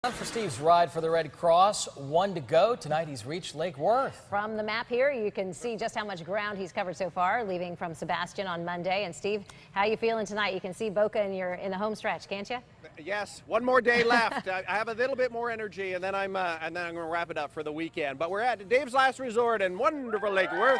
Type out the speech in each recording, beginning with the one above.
Time for Steve's ride for the Red Cross. One to go. Tonight he's reached Lake Worth. From the map here, you can see just how much ground he's covered so far, leaving from Sebastian on Monday. And Steve, how you feeling tonight? You can see Boca in the home stretch, can't you? Yes, one more day left. I have a little bit more energy, and then I'm going to wrap it up for the weekend. But we're at Dave's last resort in wonderful Lake Worth.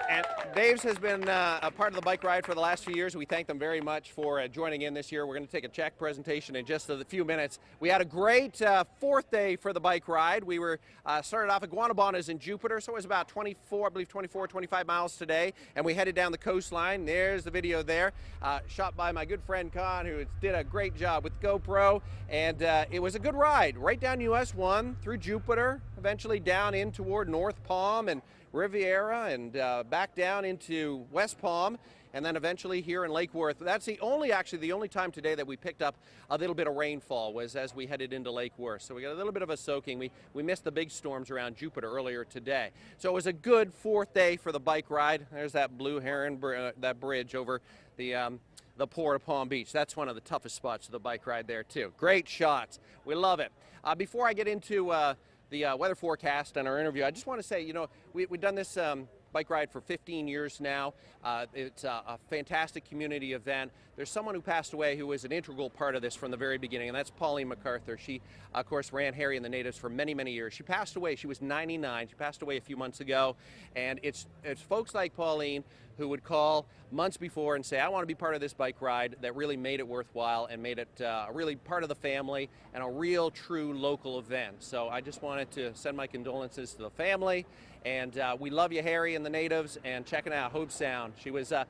And Dave's has been a part of the bike ride for the last few years. We thank them very much for joining in this year. We're going to take a check presentation in just a few minutes. We had a great fourth day for the bike ride. We were started off at Guanabanas in Jupiter, so it was about 25 miles today. And we headed down the coastline. There's the video there, shot by my good friend Con, who did a great job with GoPro. And it was a good ride, right down US 1 through Jupiter, eventually down in toward North Palm and Riviera, and back down into West Palm, and then eventually here in Lake Worth. That's the only time today that we picked up a little bit of rainfall was as we headed into Lake Worth. So we got a little bit of a soaking. We missed the big storms around Jupiter earlier today. So it was a good fourth day for the bike ride. There's that Blue Heron, that bridge over the port of Palm Beach. That's one of the toughest spots of the bike ride there too. Great shots. We love it. Before I get into the weather forecast and our interview, I just want to say, you know, we've done this bike ride for 15 years now. It's a fantastic community event. There's someone who passed away who was an integral part of this from the very beginning, and that's Pauline MacArthur. She, of course, ran Harry and the Natives for many, many years. She passed away. She was 99. She passed away a few months ago, and it's folks like Pauline who would call months before and say, I want to be part of this bike ride, that really made it worthwhile and made it really part of the family and a real, true local event. So I just wanted to send my condolences to the family, and we love you, Harry and the Natives, and checking out Hope Sound. She was an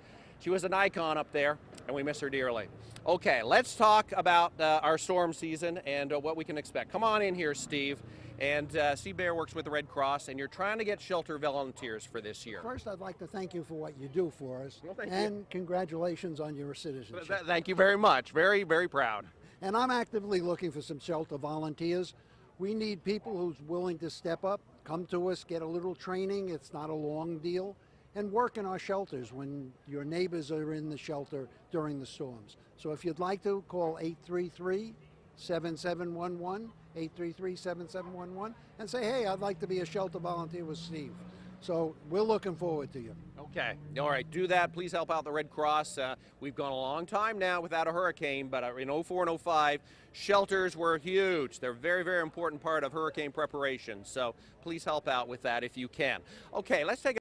icon up there, and we miss her dearly. Okay, let's talk about our storm season and what we can expect. Come on in here, Steve. And Steve Bear works with the Red Cross, and you're trying to get shelter volunteers for this year. First, I'd like to thank you for what you do for us, well, and congratulations on your citizenship. Thank you very much. Very, very proud. And I'm actively looking for some shelter volunteers. We need people who's willing to step up, come to us, get a little training. It's not a long deal. And work in our shelters when your neighbors are in the shelter during the storms. So if you'd like to, call 833-7711, 833-7711, and say, hey, I'd like to be a shelter volunteer with Steve. So we're looking forward to you. Okay. All right. Do that. Please help out the Red Cross. We've gone a long time now without a hurricane, but in 04 and 05, shelters were huge. They're a very, very important part of hurricane preparation. So please help out with that if you can. Okay. Let's take a